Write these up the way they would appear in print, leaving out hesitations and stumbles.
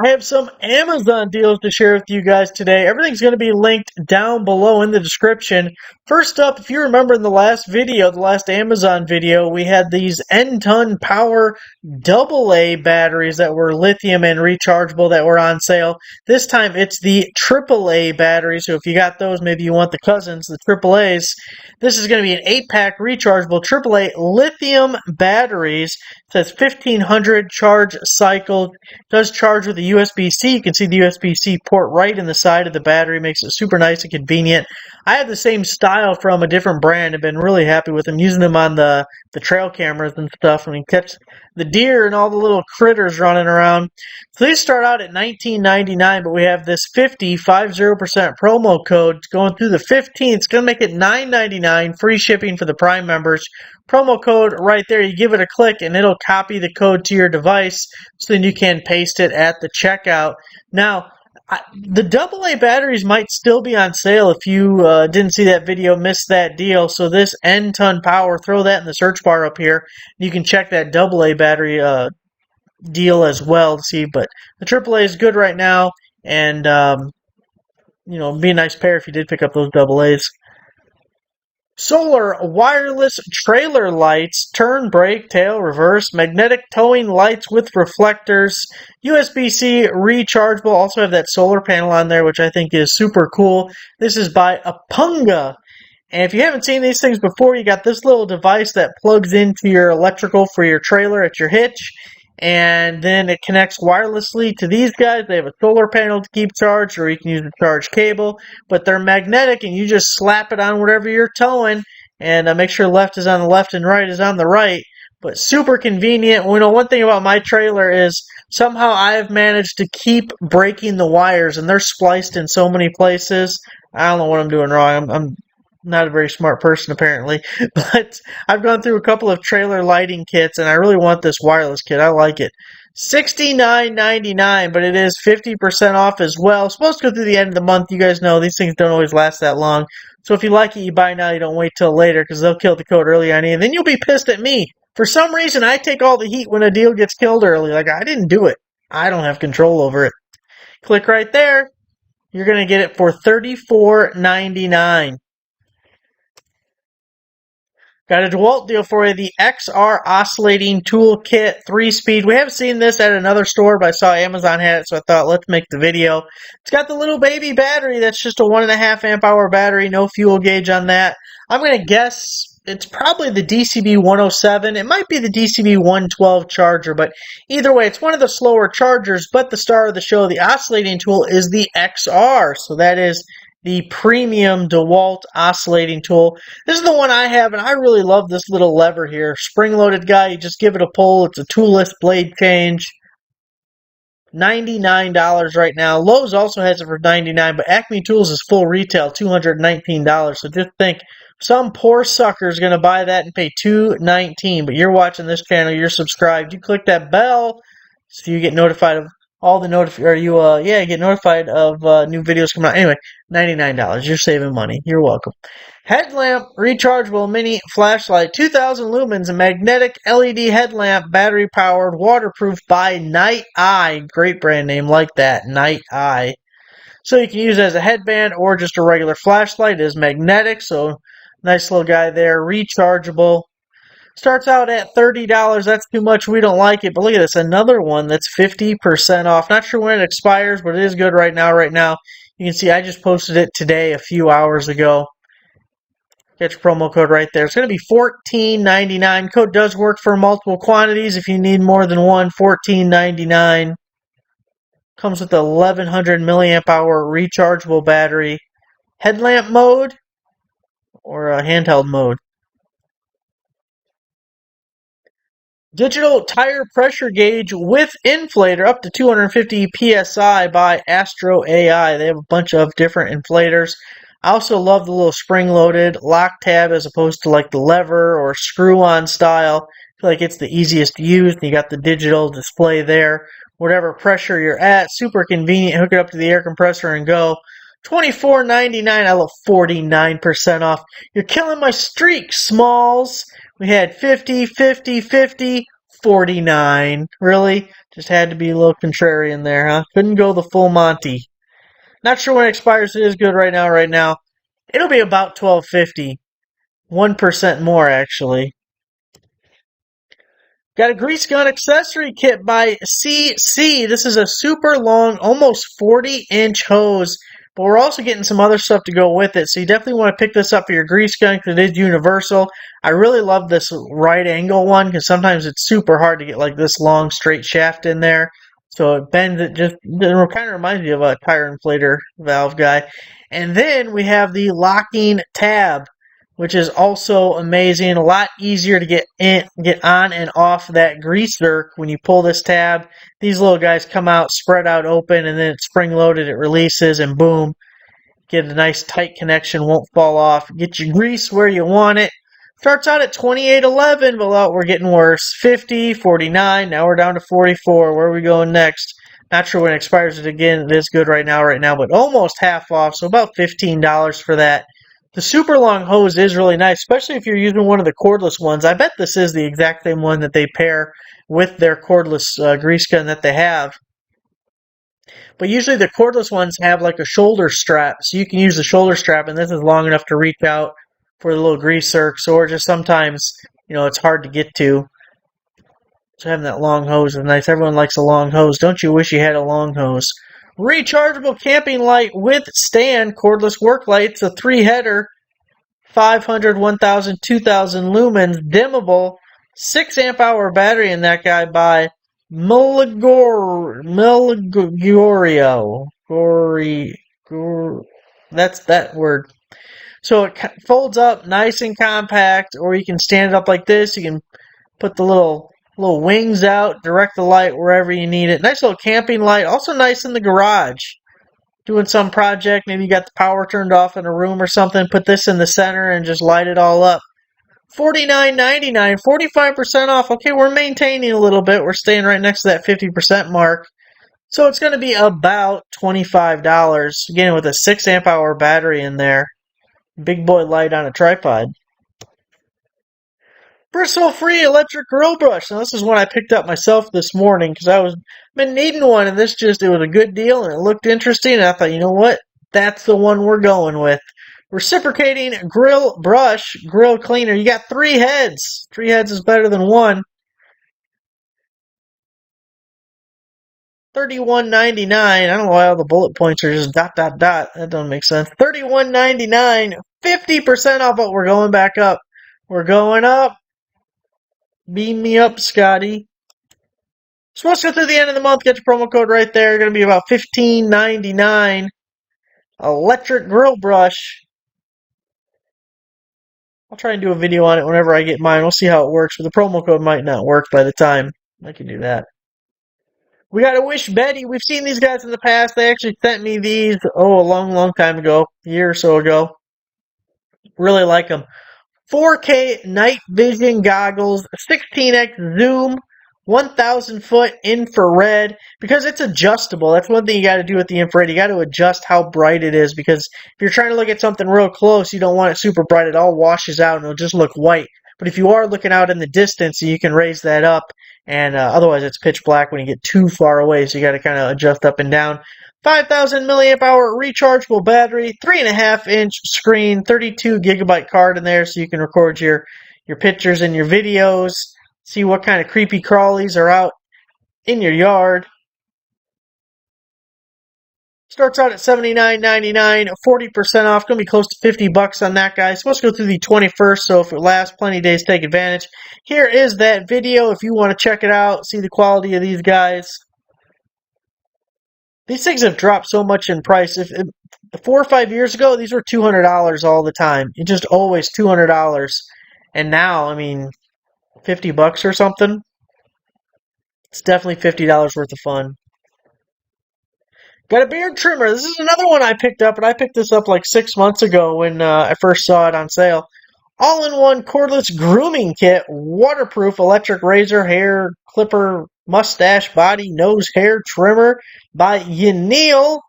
I have some Amazon deals to share with you guys today. Everything's going to be linked down below in the description. First up, if you remember in the last video, the last Amazon video, we had these N-ton power AA batteries that were lithium and rechargeable that were on sale. This time it's the AAA batteries. So if you got those, maybe you want the cousins, the AAAs. This is going to be an 8-pack rechargeable AAA lithium batteries. It says 1500 charge cycle. Does charge with a USB-C. You can see the USB-C port right in the side of the battery. Makes it super nice and convenient. I have the same style from a different brand. I've been really happy with them. Using them on the trail cameras and stuff. And we catch the deer and all the little critters running around. So these start out at $19.99, but we have this 50% promo code going through the 15th. It's going to make it $9.99, free shipping for the Prime members. Promo code right there. You give it a click and it'll copy the code to your device so then you can paste it at the checkout. Now, the AA batteries might still be on sale if you didn't see that video, missed that deal. So this N-ton power, throw that in the search bar up here. You can check that AA battery deal as well to see. But the AAA is good right now, and it'd be a nice pair if you did pick up those AAs. Solar wireless trailer lights, turn, brake, tail, reverse, magnetic towing lights with reflectors, USB-C rechargeable. Also have that solar panel on there, which I think is super cool. This is by Apunga. And if you haven't seen these things before, you got this little device that plugs into your electrical for your trailer at your hitch. And then it connects wirelessly to these guys. They have a solar panel to keep charged, or you can use a charge cable. But they're magnetic, and you just slap it on whatever you're towing. And make sure left is on the left and right is on the right. But super convenient. One thing about my trailer is somehow I've managed to keep breaking the wires, and they're spliced in so many places. I don't know what I'm doing wrong. I'm not a very smart person, apparently, but I've gone through a couple of trailer lighting kits, and I really want this wireless kit. I like it. $69.99, but it is 50% off as well. It's supposed to go through the end of the month. You guys know these things don't always last that long. So if you like it, you buy now. You don't wait till later, because they'll kill the code early on you, and then you'll be pissed at me. For some reason, I take all the heat when a deal gets killed early. Like, I didn't do it. I don't have control over it. Click right there. You're going to get it for $34.99. Got a DeWalt deal for you, the XR Oscillating Tool Kit 3-speed. We haven't seen this at another store, but I saw Amazon had it, so I thought, let's make the video. It's got the little baby battery. That's just a 1.5 amp hour battery, no fuel gauge on that. I'm going to guess it's probably the DCB 107. It might be the DCB 112 charger, but either way, it's one of the slower chargers, but the star of the show, the oscillating tool, is the XR. So that is the premium DeWalt oscillating tool. This is the one I have, and I really love this little lever here. Spring-loaded guy, you just give it a pull. It's a toolless blade change. $99 right now. Lowe's also has it for $99, but Acme Tools is full retail, $219. So just think, some poor sucker is going to buy that and pay $219. But you're watching this channel, you're subscribed. You click that bell so you get notified of all the get notified of new videos coming out. Anyway, $99. You're saving money. You're welcome. Headlamp, rechargeable mini flashlight, 2,000 lumens, a magnetic LED headlamp, battery powered, waterproof by Night Eye. Great brand name, like that, Night Eye. So you can use it as a headband or just a regular flashlight. It is magnetic, so nice little guy there, rechargeable. Starts out at $30. That's too much. We don't like it. But look at this. Another one that's 50% off. Not sure when it expires, but it is good right now. Right now, you can see I just posted it today a few hours ago. Get your promo code right there. It's going to be $14.99. Code does work for multiple quantities. If you need more than one, $14.99. Comes with the 1100 milliamp hour rechargeable battery. Headlamp mode or a handheld mode. Digital tire pressure gauge with inflator up to 250 psi by Astro AI. They have a bunch of different inflators. I also love the little spring-loaded lock tab as opposed to like the lever or screw-on style. I feel like it's the easiest to use. You got the digital display there. Whatever pressure you're at, super convenient. Hook it up to the air compressor and go. $24.99. I love 49% off. You're killing my streak, Smalls. We had 50, 50, 50, 49. Really? Just had to be a little contrarian there, huh? Couldn't go the full Monty. Not sure when it expires. It is good right now. Right now, it'll be about $12.50. 1% more, actually. Got a grease gun accessory kit by CC. This is a super long, almost 40-inch hose, but we're also getting some other stuff to go with it. So you definitely want to pick this up for your grease gun because it is universal. I really love this right angle one because sometimes it's super hard to get like this long straight shaft in there. So it bends it kind of reminds me of a tire inflator valve guy. And then we have the locking tab, which is also amazing. A lot easier to get on and off that grease zerk when you pull this tab. These little guys come out, spread out open, and then it's spring loaded. It releases, and boom, get a nice tight connection, won't fall off. Get your grease where you want it. Starts out at $28.11, but we're getting worse. $50, $49, now we're down to $44. Where are we going next? Not sure when it expires it again. It is good right now, but almost half off, so about $15 for that. The super long hose is really nice, especially if you're using one of the cordless ones. I bet this is the exact same one that they pair with their cordless grease gun that they have. But usually the cordless ones have like a shoulder strap, so you can use the shoulder strap, and this is long enough to reach out for the little grease zerks, or just sometimes, it's hard to get to. So having that long hose is nice. Everyone likes a long hose. Don't you wish you had a long hose? Rechargeable camping light with stand, cordless work light. It's a 3-header, 500, 1000, 2000 lumens, dimmable, 6 amp hour battery in that guy by Miligorio. That's that word. So it folds up nice and compact, or you can stand it up like this. You can put the little wings out, direct the light wherever you need it. Nice little camping light. Also nice in the garage. Doing some project, maybe you got the power turned off in a room or something. Put this in the center and just light it all up. $49.99, 45% off. Okay, we're maintaining a little bit. We're staying right next to that 50% mark. So it's going to be about $25. Again, with a 6 amp hour battery in there. Big boy light on a tripod. Bristle-free electric grill brush. Now, this is one I picked up myself this morning because I was been needing one, and it was a good deal, and it looked interesting, and I thought, you know what? That's the one we're going with. Reciprocating grill brush, grill cleaner. You got 3 heads. 3 heads is better than 1. $31.99. I don't know why all the bullet points are just ... That doesn't make sense. $31.99. 50% off, but we're going back up. We're going up. Beam me up, Scotty. Supposed to go through the end of the month. Get your promo code right there. Going to be about $15.99. Electric grill brush. I'll try and do a video on it whenever I get mine. We'll see how it works. But the promo code might not work by the time I can do that. We got to wish Betty. We've seen these guys in the past. They actually sent me these, a long time ago. A year or so ago. Really like them. 4K night vision goggles, 16x zoom, 1,000 foot infrared, because it's adjustable. That's one thing you got to do with the infrared. You got to adjust how bright it is, because if you're trying to look at something real close, you don't want it super bright. It all washes out and it'll just look white. But if you are looking out in the distance, you can raise that up, and otherwise it's pitch black when you get too far away, so you got to kind of adjust up and down. 5,000 milliamp hour rechargeable battery, 3.5-inch screen, 32 gigabyte card in there, so you can record your pictures and your videos, see what kind of creepy crawlies are out in your yard. Starts out at $79.99, 40% off, going to be close to $50 on that guy. It's supposed to go through the 21st, so if it lasts plenty of days, take advantage. Here is that video if you want to check it out, see the quality of these guys. These things have dropped so much in price. If 4 or 5 years ago, these were $200 all the time. It's just always $200. And now, $50 or something. It's definitely $50 worth of fun. Got a beard trimmer. This is another one I picked up, and I picked this up like 6 months ago when I first saw it on sale. All-in-one cordless grooming kit, waterproof electric razor, hair clipper, mustache, body, nose, hair trimmer by Yaneel.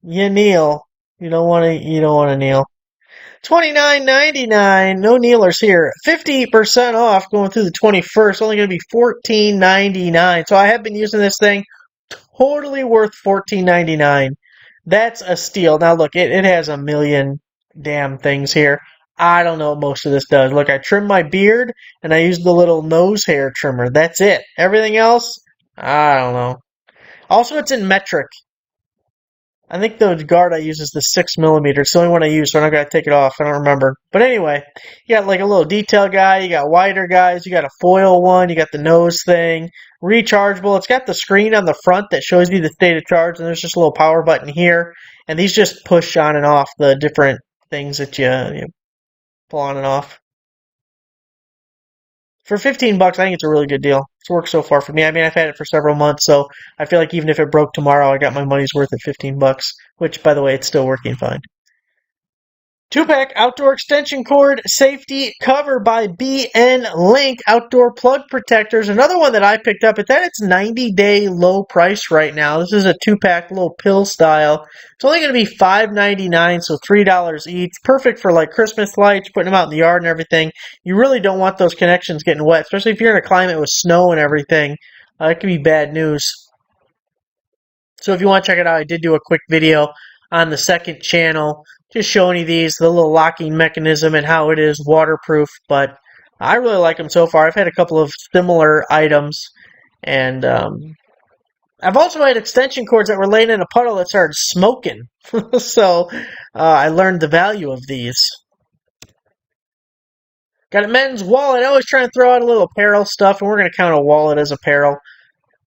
You don't want to kneel. $29.99. No kneelers here. 50% off going through the 21st. Only going to be $14.99. So I have been using this thing. Totally worth $14.99. That's a steal. Now look, it has a million damn things here. I don't know what most of this does. Look, I trim my beard and I use the little nose hair trimmer. That's it. Everything else, I don't know. Also, it's in metric. I think the guard I use is the 6mm. It's the only one I use, so I'm not gonna take it off. I don't remember. But anyway, you got like a little detail guy, you got wider guys, you got a foil one, you got the nose thing, rechargeable. It's got the screen on the front that shows you the state of charge, and there's just a little power button here. And these just push on and off the different things that you pull on and off. For 15 bucks, I think it's a really good deal. It's worked so far for me. I mean, I've had it for several months, so I feel like even if it broke tomorrow, I got my money's worth at 15 bucks, which, by the way, it's still working fine. 2-pack outdoor extension cord safety cover by BN Link outdoor plug protectors. Another one that I picked up at that it's 90-day low price right now. This is a 2-pack little pill style. It's only going to be $5.99, so $3 each. Perfect for like Christmas lights, putting them out in the yard and everything. You really don't want those connections getting wet, especially if you're in a climate with snow and everything. It could be bad news. So if you want to check it out, I did do a quick video on the second channel just showing you these, the little locking mechanism and how it is waterproof, but I really like them so far. I've had a couple of similar items, and I've also had extension cords that were laying in a puddle that started smoking, so I learned the value of these. Got a men's wallet. I always try to throw out a little apparel stuff, and we're going to count a wallet as apparel.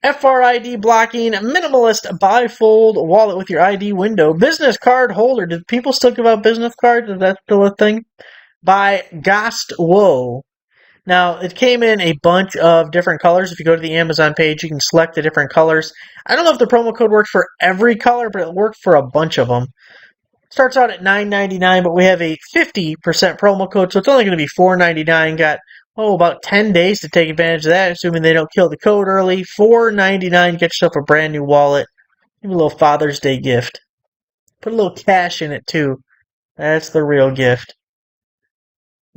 FRID blocking, minimalist bifold wallet with your ID window. Business card holder. Do people still give out business cards? Is that still a thing? By Gostwo. Now, it came in a bunch of different colors. If you go to the Amazon page, you can select the different colors. I don't know if the promo code worked for every color, but it worked for a bunch of them. Starts out at $9.99, but we have a 50% promo code, so it's only going to be $4.99. Got about 10 days to take advantage of that, assuming they don't kill the code early. $4.99, get yourself a brand new wallet. Give a little Father's Day gift. Put a little cash in it, too. That's the real gift.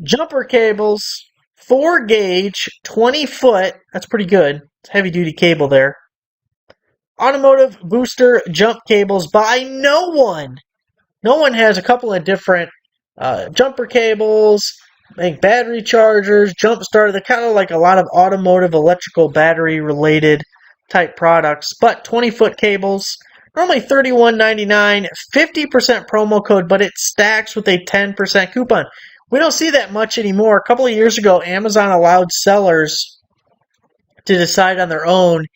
Jumper cables, 4 gauge, 20 foot. That's pretty good. It's heavy duty cable there. Automotive booster jump cables by No One. No One has a couple of different jumper cables, make battery chargers, jump starter. They're kind of like a lot of automotive electrical battery related type products, but 20-foot cables, normally $31.99, 50% promo code, but it stacks with a 10% coupon. We don't see that much anymore. A couple of years ago, Amazon allowed sellers to decide on their own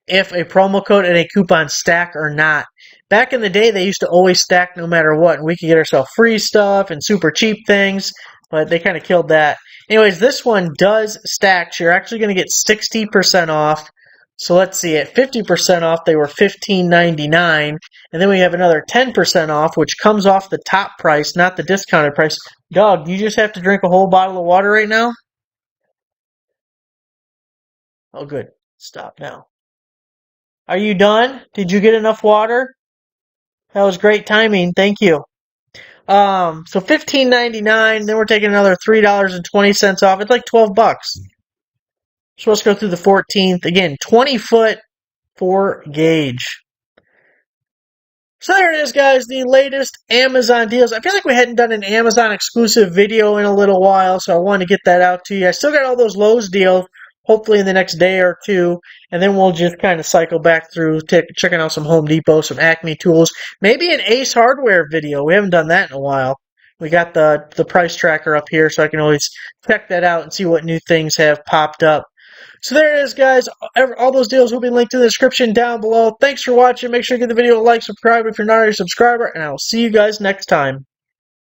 if a promo code and a coupon stack or not. Back in the day, they used to always stack no matter what, and we could get ourselves free stuff and super cheap things, but they kind of killed that. Anyways, this one does stack. So you're actually going to get 60% off. So let's see, at 50% off, they were $15.99, and then we have another 10% off, which comes off the top price, not the discounted price. Dog, you just have to drink a whole bottle of water right now? Oh, good. Stop now. Are you done? Did you get enough water? That was great timing. Thank you. So $15.99. Then we're taking another $3.20 off. It's like 12 bucks. So let's go through the 14th. Again, 20 foot, 4 gauge. So there it is, guys. The latest Amazon deals. I feel like we hadn't done an Amazon exclusive video in a little while, so I wanted to get that out to you. I still got all those Lowe's deals, hopefully in the next day or two, and then we'll just kind of cycle back through, checking out some Home Depot, some Acme tools, maybe an Ace Hardware video. We haven't done that in a while. We got the price tracker up here, so I can always check that out and see what new things have popped up. So there it is, guys. All those deals will be linked in the description down below. Thanks for watching. Make sure you give the video a like, subscribe if you're not already a subscriber, and I will see you guys next time.